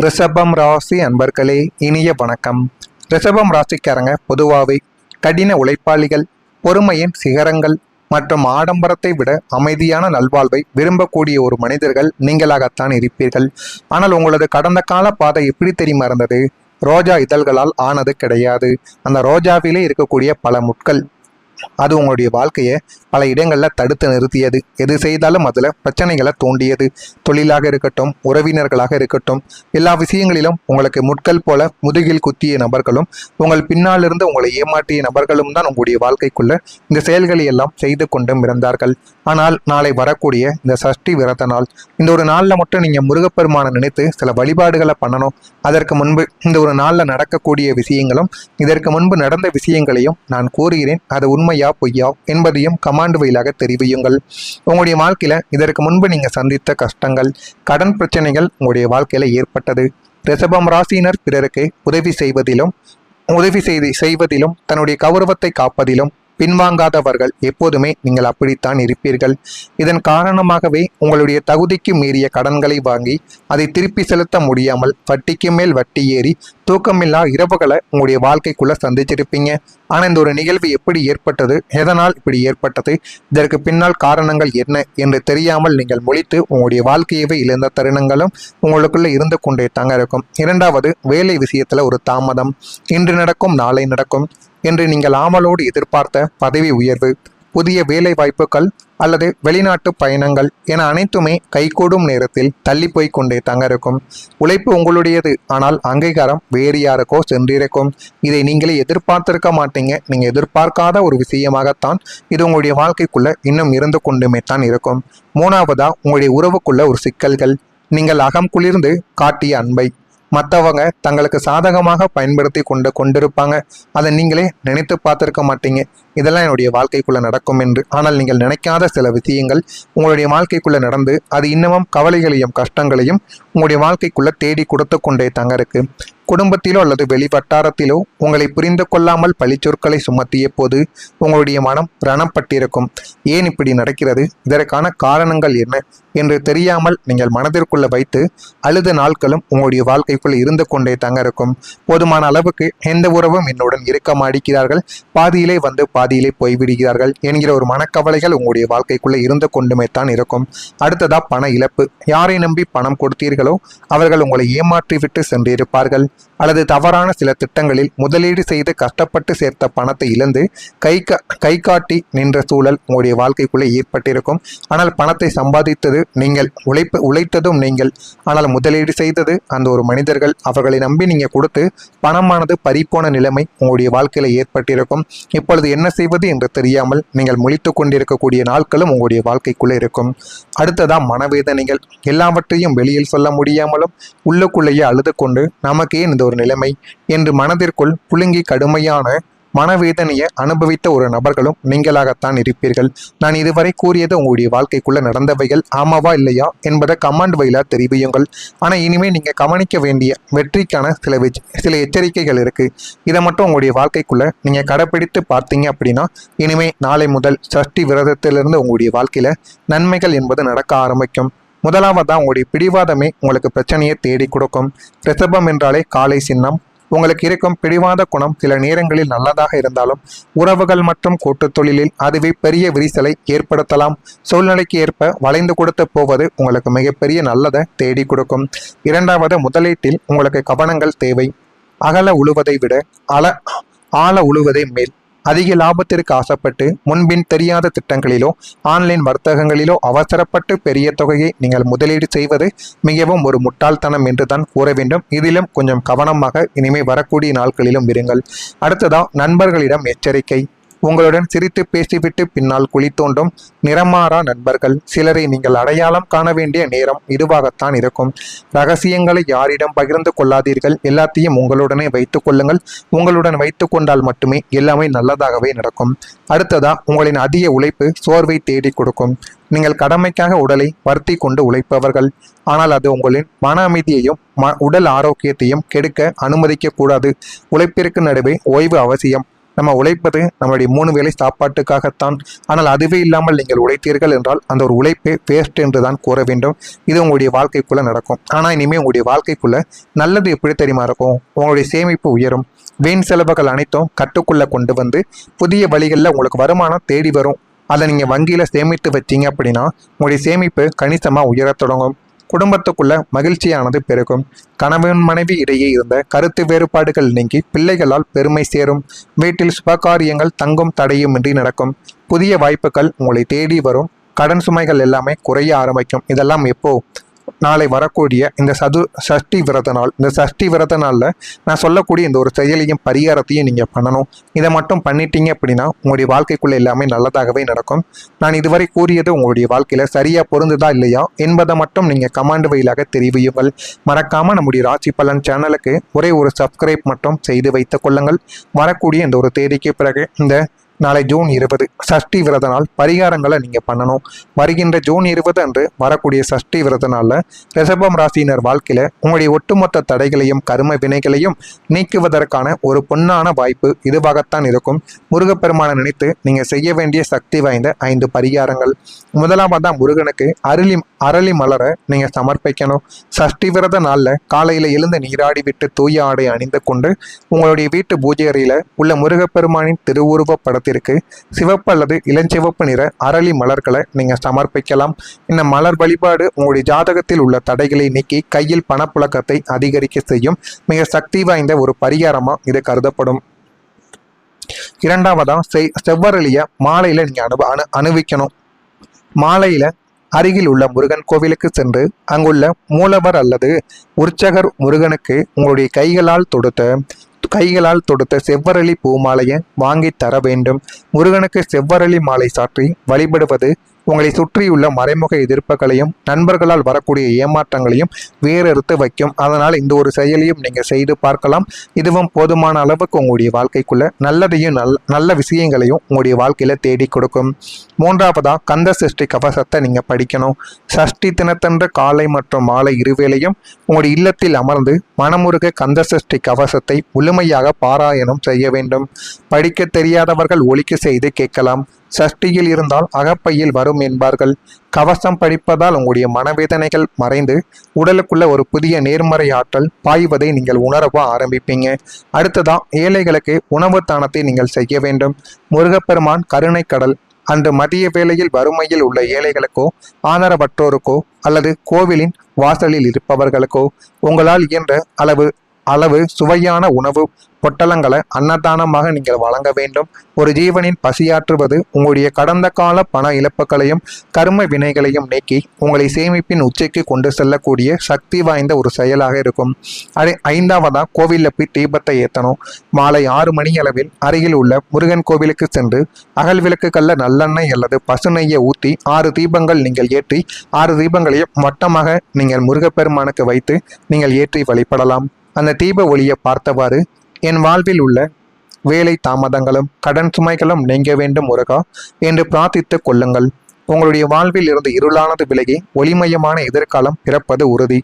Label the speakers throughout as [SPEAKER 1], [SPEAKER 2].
[SPEAKER 1] ரிஷபம் ராசி அன்பர்களே, இனிய வணக்கம். ரிஷபம் ராசிக்காரங்க பொதுவாகவே கடின உழைப்பாளிகள், பொறுமையின் சிகரங்கள் மற்றும் ஆடம்பரத்தை விட அமைதியான நல்வாழ்வை விரும்பக்கூடிய ஒரு மனிதர்கள் நீங்களாகத்தான் இருப்பீர்கள். ஆனால் உங்களது கடந்த கால பாதை எப்படி தெரியுமா இருந்தது? ரோஜா இதழ்களால் ஆனது கிடையாது. அந்த ரோஜாவிலே இருக்கக்கூடிய பல முட்கள் அது உங்களுடைய வாழ்க்கையை பல இடங்களில் தடுத்து நிறுத்தியது. எது செய்தாலும் அதில் பிரச்சனைகளை தூண்டியது. தொழிலாக இருக்கட்டும், உறவினர்களாக இருக்கட்டும், எல்லா விஷயங்களிலும் உங்களுக்கு முட்கள் போல முதுகில் குத்திய நபர்களும் உங்கள் பின்னாலிருந்து உங்களை ஏமாற்றிய நபர்களும் தான் உங்களுடைய வாழ்க்கைக்குள்ள இந்த செயல்களை எல்லாம் செய்து கொண்டும் இருந்தார்கள். ஆனால் நாளை வரக்கூடிய இந்த சஷ்டி விரத நாள், இந்த ஒரு நாளில் மட்டும் நீங்கள் முருகப்பெருமானை நினைத்து சில வழிபாடுகளை பண்ணணும். அதற்கு முன்பு இந்த ஒரு நாளில் நடக்கக்கூடிய விஷயங்களும் இதற்கு முன்பு நடந்த விஷயங்களையும் நான் கூறுகிறேன். அது உண்மையா பொய்யா என்பதையும் கமாண்ட் வழியாக தெரிவியுங்கள். உங்களுடைய வாழ்க்கையில இதற்கு முன்பு நீங்க சந்தித்த கஷ்டங்கள், கடன் பிரச்சனைகள் உங்களுடைய வாழ்க்கையில ஏற்பட்டது. ரிஷபம் ராசியினர் பிறருக்கு உதவி செய்வதிலும் தன்னுடைய கௌரவத்தை காப்பதிலும் பின்வாங்காதவர்கள். எப்போதுமே நீங்கள் அப்படித்தான் இருப்பீர்கள். இதன் காரணமாகவே உங்களுடைய தகுதிக்கு மீறிய கடன்களை வாங்கி அதை திருப்பி செலுத்த முடியாமல் வட்டிக்கு மேல் வட்டி ஏறி தூக்கமில்லா இரவுகளை உங்களுடைய வாழ்க்கைக்குள்ள சந்திச்சிருப்பீங்க. ஆனால் இந்த ஒரு நிகழ்வு எப்படி ஏற்பட்டது, எதனால் இப்படி ஏற்பட்டது, இதற்கு பின்னால் காரணங்கள் என்ன என்று தெரியாமல் நீங்கள் முழித்து உங்களுடைய வாழ்க்கையவே இழந்த தருணங்களும் உங்களுக்குள்ள இருந்து கொண்டே தாங்க இருக்கும். இரண்டாவது, வேலை விஷயத்துல ஒரு தாமதம். இன்று நடக்கும், நாளை நடக்கும் என்று நீங்கள் ஆமலோடு எதிர்பார்த்த பதவி உயர்வு, புதிய வேலை வாய்ப்புகள் அல்லது வெளிநாட்டு பயணங்கள் என அனைத்துமே கைகூடும் நேரத்தில் தள்ளி போய் கொண்டே தங்க இருக்கும். உழைப்பு உங்களுடையது, ஆனால் அங்கீகாரம் வேறு யாருக்கோ சென்றிருக்கும். இதை நீங்களே எதிர்பார்த்திருக்க மாட்டீங்க. நீங்கள் எதிர்பார்க்காத ஒரு விஷயமாகத்தான் இது உங்களுடைய வாழ்க்கைக்குள்ள இன்னும் இருந்து கொண்டுமே தான் இருக்கும். மூணாவதா, உங்களுடைய உறவுக்குள்ள ஒரு சிக்கல்கள். நீங்கள் அகம் குளிர்ந்து காட்டிய அன்பை மற்றவங்க தங்களுக்கு சாதகமாக பயன்படுத்தி கொண்டிருப்பாங்க. அதை நீங்களே நினைத்து பார்த்துருக்க மாட்டீங்க, இதெல்லாம் என்னுடைய வாழ்க்கைக்குள்ள நடக்கும் என்று. ஆனால் நீங்கள் நினைக்காத சில விஷயங்கள் உங்களுடைய வாழ்க்கைக்குள்ள நடந்து அது இன்னமும் கவலைகளையும் கஷ்டங்களையும் உங்களுடைய வாழ்க்கைக்குள்ள தேடி கொடுத்து கொண்டே தாங்க இருக்கு. குடும்பத்திலோ அல்லது வெளி வட்டாரத்திலோ உங்களை புரிந்து கொள்ளாமல் பழிச்சொற்களை சுமத்திய போது உங்களுடைய மனம் ரணப்பட்டிருக்கும். ஏன் இப்படி நடக்கிறது, இதற்கான காரணங்கள் என்ன என்று தெரியாமல் நீங்கள் மனதிற்குள்ள வைத்து அழுத நாட்களும் உங்களுடைய வாழ்க்கைக்குள்ள இருந்து கொண்டே தாங்க இருக்கும். போதுமான அளவுக்கு எந்த உறவும் என்னுடன் இருக்க மாட்டேங்கிறார்கள், பாதியிலே வந்து பாதியிலே போய்விடுகிறார்கள் என்கிற ஒரு மனக்கவலைகள் உங்களுடைய வாழ்க்கைக்குள்ள இருந்து கொண்டுமே தான் இருக்கும். அடுத்ததா, பண இழப்பு. யாரை நம்பி பணம் கொடுத்தீர்களோ அவர்கள் உங்களை ஏமாற்றி விட்டு சென்றிருப்பார்கள். அல்லது தவறான சில திட்டங்களில் முதலீடு செய்து கஷ்டப்பட்டு சேர்த்த பணத்தை இழந்து கை காட்டி நின்ற சூழல் உங்களுடைய வாழ்க்கைக்குள்ளே ஏற்பட்டிருக்கும். ஆனால் பணத்தை சம்பாதித்தது நீங்கள், உழைத்ததும் நீங்கள், ஆனால் முதலீடு செய்தது அந்த ஒரு மனிதர்கள். அவர்களை நம்பி நீங்கள் கொடுத்து பணமானது பறிப்போன நிலைமை உங்களுடைய வாழ்க்கையில் ஏற்பட்டிருக்கும். இப்பொழுது என்ன செய்வது என்று தெரியாமல் நீங்கள் முழித்து கொண்டிருக்கக்கூடிய நாட்களும் உங்களுடைய வாழ்க்கைக்குள்ளே இருக்கும். அடுத்ததா, மனவேதனைகள். எல்லாவற்றையும் வெளியில் சொல்ல முடியாமலும் உள்ளுக்குள்ளேயே அழுது கொண்டு நமக்கு இந்த ஒரு நிலைமை என்று மனதிற்குள் புழுங்கி கடுமையான மனவேதனையை அனுபவித்த ஒரு நபர்களும் நீங்களாகத்தான் இருப்பீர்கள். நான் இதுவரை கூறியது உங்களுடைய வாழ்க்கைக்குள்ள நடந்தவைகள் ஆமாவா இல்லையா என்பதை கமெண்ட் வழியா தெரிவியுங்கள். ஆனால் இனிமேல் நீங்க கவனிக்க வேண்டிய வெற்றிக்கான சில எச்சரிக்கைகள் இருக்கு. இதை மட்டும் உங்களுடைய வாழ்க்கைக்குள்ள நீங்க கடைப்பிடித்து பார்த்தீங்க அப்படின்னா இனிமே நாளை முதல் சஷ்டி விரதத்திலிருந்து உங்களுடைய வாழ்க்கையில நன்மைகள் என்பது நடக்க ஆரம்பிக்கும். முதலாவதான், உங்களுடைய பிடிவாதமே உங்களுக்கு பிரச்சனையை தேடி கொடுக்கும். ரிஷபம் என்றாலே காலை சின்னம். உங்களுக்கு இருக்கும் பிடிவாத குணம் சில நேரங்களில் நல்லதாக இருந்தாலும் உறவுகள் மற்றும் கூட்டுத் தொழிலில் அதுவே பெரிய விரிசலை ஏற்படுத்தலாம். சூழ்நிலைக்கு ஏற்ப வளைந்து கொடுத்து போவது உங்களுக்கு மிகப்பெரிய நல்லதை தேடி கொடுக்கும். இரண்டாவது, முதலீட்டில் உங்களுக்கு கவனங்கள் தேவை. அகல உழுவதை விட ஆழ உழுவதை மேல். அதிக லாபத்திற்கு ஆசைப்பட்டு முன்பின் தெரியாத திட்டங்களிலோ ஆன்லைன் வர்த்தகங்களிலோ அவசரப்பட்டு பெரிய தொகையை நீங்கள் முதலீடு செய்வது மிகவும் ஒரு முட்டாள்தனம் என்று தான் கூற வேண்டும். இதிலும் கொஞ்சம் கவனமாக இனிமே வரக்கூடிய நாட்களிலும் இருங்கள். அடுத்ததா, நண்பர்களிடம் எச்சரிக்கை. உங்களுடன் சிரித்து பேசிவிட்டு பின்னால் குழி தோண்டும் நிறமாறா நண்பர்கள். சிலரை நீங்கள் அடையாளம் காண வேண்டிய நேரம் இதுவாகத்தான் இருக்கும். ரகசியங்களை யாரிடம் பகிர்ந்து கொள்ளாதீர்கள். எல்லாத்தையும் உங்களுடனே வைத்துக் கொள்ளுங்கள். உங்களுடன் வைத்து கொண்டால் மட்டுமே எல்லாமே நல்லதாகவே நடக்கும். அடுத்ததா, உங்களின் அதிக உழைப்பு சோர்வை தேடி கொடுக்கும். நீங்கள் கடமைக்காக உடலை வருத்தி கொண்டு உழைப்பவர்கள். ஆனால் அது உங்களின் மன அமைதியையும் உடல் ஆரோக்கியத்தையும் கெடுக்க அனுமதிக்க கூடாது. உழைப்பிற்கு நடுவே ஓய்வு அவசியம். நம்ம உழைப்பது நம்மளுடைய 3 வேளை சாப்பாட்டுக்காகத்தான். ஆனால் அதுவே இல்லாமல் நீங்கள் உழைத்தீர்கள் என்றால் அந்த ஒரு உழைப்பே வேஸ்ட் என்று தான் கூற வேண்டும். இது உங்களுடைய வாழ்க்கைக்குள்ள நடக்கும். ஆனால் இனிமேல் உங்களுடைய வாழ்க்கைக்குள்ள நல்லது எப்படி தெரியுமா இருக்கும்? உங்களுடைய சேமிப்பு உயரும். வீண் செலவுகள் அனைத்தும் கட்டுக்குள்ள கொண்டு வந்து புதிய வழிகளில் உங்களுக்கு வருமானம் தேடி வரும். அதை நீங்கள் வங்கியில் சேமித்து வச்சீங்க அப்படின்னா உங்களுடைய சேமிப்பு கணிசமாக உயரத் தொடங்கும். குடும்பத்துக்குள்ள மகிழ்ச்சியானது பெருகும். கணவன் மனைவி இடையே இருந்த கருத்து வேறுபாடுகள் நீங்கி பிள்ளைகளால் பெருமை சேரும். வீட்டில் சுபகாரியங்கள் தங்கும் தடையுமின்றி நடக்கும். புதிய வாய்ப்புகள் உங்களை தேடி வரும். கடன் சுமைகள் எல்லாமே குறைய ஆரம்பிக்கும். இதெல்லாம் எப்போ? நாளை வரக்கூடிய இந்த சஷ்டி விரத நாள். இந்த சஷ்டி விரத நாளில் நான் சொல்லக்கூடிய இந்த ஒரு செயலையும் பரிகாரத்தையும் நீங்கள் பண்ணணும். இதை மட்டும் பண்ணிட்டீங்க அப்படின்னா உங்களுடைய வாழ்க்கைக்குள்ளே எல்லாமே நல்லதாகவே நடக்கும். நான் இதுவரை கூறியது உங்களுடைய வாழ்க்கையில் சரியாக பொருந்துதா இல்லையா என்பதை மட்டும் நீங்கள் கமெண்ட் வழியாக தெரிவியுங்கள். மறக்காமல் நம்முடைய ராசி பலன் சேனலுக்கு ஒரே ஒரு சப்ஸ்கிரைப் மட்டும் செய்து வைத்துக் கொள்ளுங்கள். வரக்கூடிய இந்த ஒரு தேதிக்கு பிறகு இந்த நாளை ஜூன் 20 சஷ்டி விரத நாள் பரிகாரங்களை நீங்கள் பண்ணணும். வருகின்ற ஜூன் 20 அன்று வரக்கூடிய சஷ்டி விரத நாளில் ரிஷபம் ராசியினர் வாழ்க்கையில் உங்களுடைய ஒட்டுமொத்த தடைகளையும் கரும வினைகளையும் நீக்குவதற்கான ஒரு பொன்னான வாய்ப்பு இதுவாகத்தான் இருக்கும். முருகப்பெருமானை நினைத்து நீங்கள் செய்ய வேண்டிய சக்தி வாய்ந்த 5 பரிகாரங்கள். முதலாவதான் முருகனுக்கு அரளி மலரை நீங்கள் சமர்ப்பிக்கணும். சஷ்டி விரத நாளில் காலையில் எழுந்து நீராடி விட்டு தூய ஆடை அணிந்து கொண்டு உங்களுடைய வீட்டு பூஜை அறையில் உள்ள முருகப்பெருமானின் திருவுருவ படத்திற்கு சிவப்பு அல்லது இளஞ்சிவப்பு நிற அரளி மலர்களை நீங்கள் சமர்ப்பிக்கலாம். இந்த மலர் வழிபாடு உங்களுடைய ஜாதகத்தில் உள்ள தடைகளை நீக்கி கையில் பணப்புழக்கத்தை அதிகரிக்க செய்யும் மிக சக்தி வாய்ந்த ஒரு பரிகாரமாக இது கருதப்படும். இரண்டாவதா செவ்வரளிய மாலையில் நீங்கள் அணிவிக்கணும். மாலையில் அருகில் உள்ள முருகன் கோவிலுக்கு சென்று அங்குள்ள மூலவர் அல்லது உற்சகர் முருகனுக்கு உங்களுடைய கைகளால் தொடுத்த செவ்வரளி பூமாலையை வாங்கி தர வேண்டும். முருகனுக்கு செவ்வரளி மாலை சாற்றி வழிபடுவது உங்களை சுற்றியுள்ள மறைமுக எதிர்ப்புகளையும் நண்பர்களால் வரக்கூடிய ஏமாற்றங்களையும் வேறறுத்து வைக்கும். அதனால் இந்த ஒரு செயலையும் நீங்கள் செய்து பார்க்கலாம். இதுவும் போதுமான அளவுக்கு உங்களுடைய வாழ்க்கைக்குள்ள நல்லதையும் நல்ல விஷயங்களையும் உங்களுடைய வாழ்க்கையில தேடி கொடுக்கும். மூன்றாவதா கந்த சஷ்டி கவசத்தை நீங்க படிக்கணும். சஷ்டி தினத்தன்று காலை மற்றும் மாலை இருவேளையும் உங்களுடைய இல்லத்தில் அமர்ந்து மனமுருக கந்த சஷ்டி கவசத்தை முழுமையாக பாராயணம் செய்ய வேண்டும். படிக்க தெரியாதவர்கள் ஒலிக்க செய்து கேட்கலாம். சஷ்டியில் இருந்தால் அகப்பையில் வரும் என்பார்கள். கவசம் படிப்பதால் உங்களுடைய மனவேதனைகள் மறைந்து உடலுக்குள்ள ஒரு புதிய நேர்மறை ஆற்றல் பாய்வதை நீங்கள் உணரவா ஆரம்பிப்பீங்க. அடுத்ததான் ஏழைகளுக்கு உணவு தானத்தை நீங்கள் செய்ய வேண்டும். முருகப்பெருமான் கருணை கடல். அன்று மதிய வேளையில் வறுமையில் உள்ள ஏழைகளுக்கோ ஆதரவற்றோருக்கோ அல்லது கோவிலின் வாசலில் இருப்பவர்களுக்கோ உங்களால் இயன்ற அளவு சுவையான உணவு பொட்டலங்களை அன்னதானமாக நீங்கள் வழங்க வேண்டும். ஒரு ஜீவனின் பசியாற்றுவது உங்களுடைய கடந்த கால பண இழப்புகளையும் கர்ம வினைகளையும் நீக்கி உங்களை சேமிப்பின் உச்சிக்கு கொண்டு செல்லக்கூடிய சக்தி வாய்ந்த ஒரு செயலாக இருக்கும். ஐந்தாவதா கோவிலில் போய் தீபத்தை ஏற்றணும். மாலை 6 மணி அளவில் அருகில் உள்ள முருகன் கோவிலுக்கு சென்று அகல் விளக்குகள்ல நல்லெண்ணெய் அல்லது பசுநெய்யை ஊற்றி 6 தீபங்கள் நீங்கள் ஏற்றி 6 தீபங்களையும் மொத்தமாக நீங்கள் முருகப்பெருமானுக்கு வைத்து நீங்கள் ஏற்றி வழிபடலாம். அந்த தீப ஒளியை பார்த்தவாறு என் வாழ்வில் உள்ள வேலை தாமதங்களும் கடன் சுமைகளும் நீங்க வேண்டும் முருகா என்று பிரார்த்தித்துக் கொள்ளுங்கள். உங்களுடைய வாழ்வில் இருந்து இருளானது விலகி ஒளிமயமான எதிர்காலம் பிறப்பது உறுதி.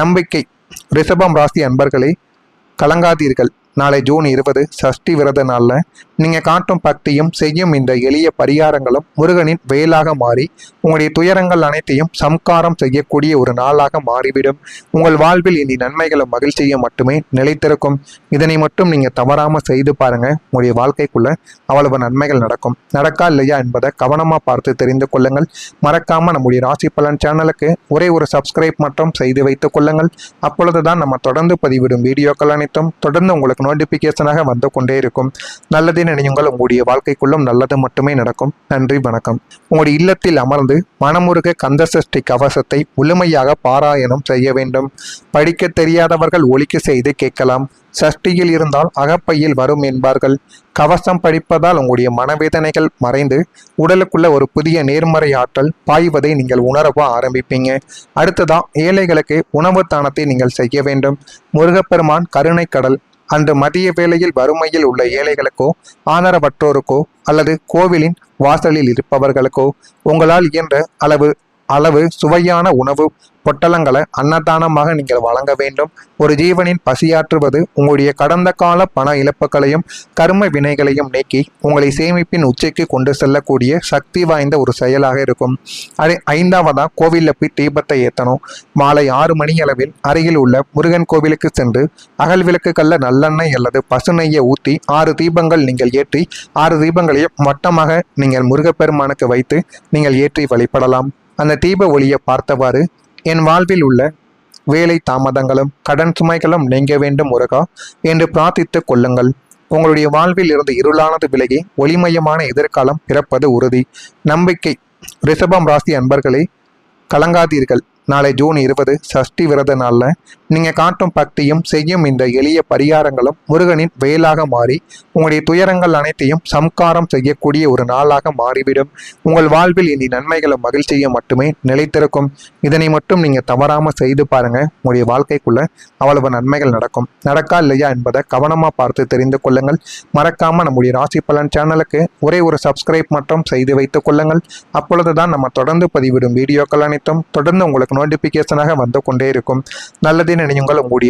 [SPEAKER 1] நம்பிக்கை. ரிஷபம் ராசி அன்பர்களே, கலங்காதீர்கள். நாளை ஜூன் 20 சஷ்டி விரத நாளில் நீங்கள் காட்டும் பக்தியும் செய்யும் இந்த எளிய பரிகாரங்களும் முருகனின் வேலாக மாறி உங்களுடைய துயரங்கள் அனைத்தையும் சம்காரம் செய்யக்கூடிய ஒரு நாளாக மாறிவிடும். உங்கள் வாழ்வில் இனி நன்மைகளும் மகிழ்ச்சியும் மட்டுமே நிலைத்திருக்கும். இதனை மட்டும் நீங்கள் தவறாமல் செய்து பாருங்க. உங்களுடைய வாழ்க்கைக்குள்ள அவ்வளவு நன்மைகள் நடக்கும். நடக்கா இல்லையா என்பதை கவனமாக பார்த்து தெரிந்து கொள்ளுங்கள். மறக்காம நம்முடைய ராசி பலன் சேனலுக்கு ஒரே ஒரு சப்ஸ்கிரைப் மட்டும் செய்து வைத்துக் கொள்ளுங்கள். அப்பொழுதுதான் நம்ம தொடர்ந்து பதிவிடும் வீடியோக்கள் அனைத்தும் தொடர்ந்து உங்களுக்கு நோட்டிபிகேஷனாக வந்து கொண்டே இருக்கும். நல்லதே நினையுங்கள். உங்களுடைய வாழ்க்கைக்குள்ளும் நல்லது மட்டுமே நடக்கும். நன்றி, வணக்கம். உங்களுடைய இல்லத்தில் அமர்ந்து மனமுருக கந்த சஷ்டி கவசத்தை முழுமையாக பாராயணம் செய்ய வேண்டும். படிக்க தெரியாதவர்கள் ஒலிக்க செய்து கேட்கலாம். சஷ்டியில் இருந்தால் அகப்பையில் வரும் என்பார்கள். கவசம் படிப்பதால் உங்களுடைய மனவேதனைகள் மறைந்து உடலுக்குள்ள ஒரு புதிய நேர்மறை ஆற்றல் பாய்வதை நீங்கள் உணரவா ஆரம்பிப்பீங்க. அடுத்ததான் ஏழைகளுக்கு உணவு தானத்தை நீங்கள் செய்ய வேண்டும். முருகப்பெருமான் கருணை கடல். அன்று மதிய வேளையில் வறுமையில் உள்ள ஏழைகளுக்கோ ஆதரவற்றோருக்கோ அல்லது கோவிலின் வாசலில் இருப்பவர்களுக்கோ உங்களால் இயன்ற அளவு சுவையான உணவு பொட்டலங்களை அன்னதானமாக நீங்கள் வழங்க வேண்டும். ஒரு ஜீவனின் பசியாற்றுவது உங்களுடைய கடந்த கால பண இழப்புகளையும் கர்ம வினைகளையும் நீக்கி உங்களை சேமிப்பின் உச்சிக்கு கொண்டு செல்லக்கூடிய சக்தி வாய்ந்த ஒரு செயலாக இருக்கும். அதே 5வதா கோவிலில் போய் தீபத்தை ஏற்றணும். மாலை 6 மணி அளவில் அருகில் உள்ள முருகன் கோவிலுக்கு சென்று அகல் விளக்குகளில் நல்லெண்ணெய் அல்லது பசுநெய்யை ஊற்றி 6 தீபங்கள் நீங்கள் ஏற்றி 6 தீபங்களையும் மொத்தமாக நீங்கள் முருகப்பெருமானுக்கு வைத்து நீங்கள் ஏற்றி வழிபடலாம். அந்த தீப ஒளியை பார்த்தவாறு என் வாழ்வில் உள்ள வேலை தாமதங்களும் கடன் சுமைகளும் நீங்க வேண்டும் முருகா என்று பிரார்த்தித்துக் கொள்ளுங்கள். உங்களுடைய வாழ்வில் இருந்து இருளானது விலகி ஒளிமயமான எதிர்காலம் பிறப்பது உறுதி. நம்பிக்கை. ரிஷபம் ராசி அன்பர்களே, கலங்காதீர்கள். நாளை ஜூன் 20 சஷ்டி விரத நாளில் நீங்கள் காட்டும் பக்தியும் செய்யும் இந்த எளிய பரிகாரங்களும் முருகனின் வேலாக மாறி உங்களுடைய துயரங்கள் அனைத்தையும் சம்காரம் செய்யக்கூடிய ஒரு நாளாக மாறிவிடும். உங்கள் வாழ்வில் இனி நன்மைகளும் மகிழ்ச்சியும் மட்டுமே நிலைத்திருக்கும். இதனை மட்டும் நீங்கள் தவறாமல் செய்து பாருங்க. உங்களுடைய வாழ்க்கைக்குள்ள அவ்வளவு நன்மைகள் நடக்கும். நடக்கா இல்லையா என்பதை கவனமாக பார்த்து தெரிந்து கொள்ளுங்கள். மறக்காம நம்முடைய ராசி பலன் சேனலுக்கு ஒரே ஒரு சப்ஸ்கிரைப் மட்டும் செய்து வைத்துக் கொள்ளுங்கள். அப்பொழுதுதான் நம்ம தொடர்ந்து பதிவிடும் வீடியோக்கள் அனைத்தும் தொடர்ந்து உங்களுக்கு நோட்டிபிகேஷனாக வந்து கொண்டே இருக்கும். நல்லதே நினையுங்கள். உங்களுடைய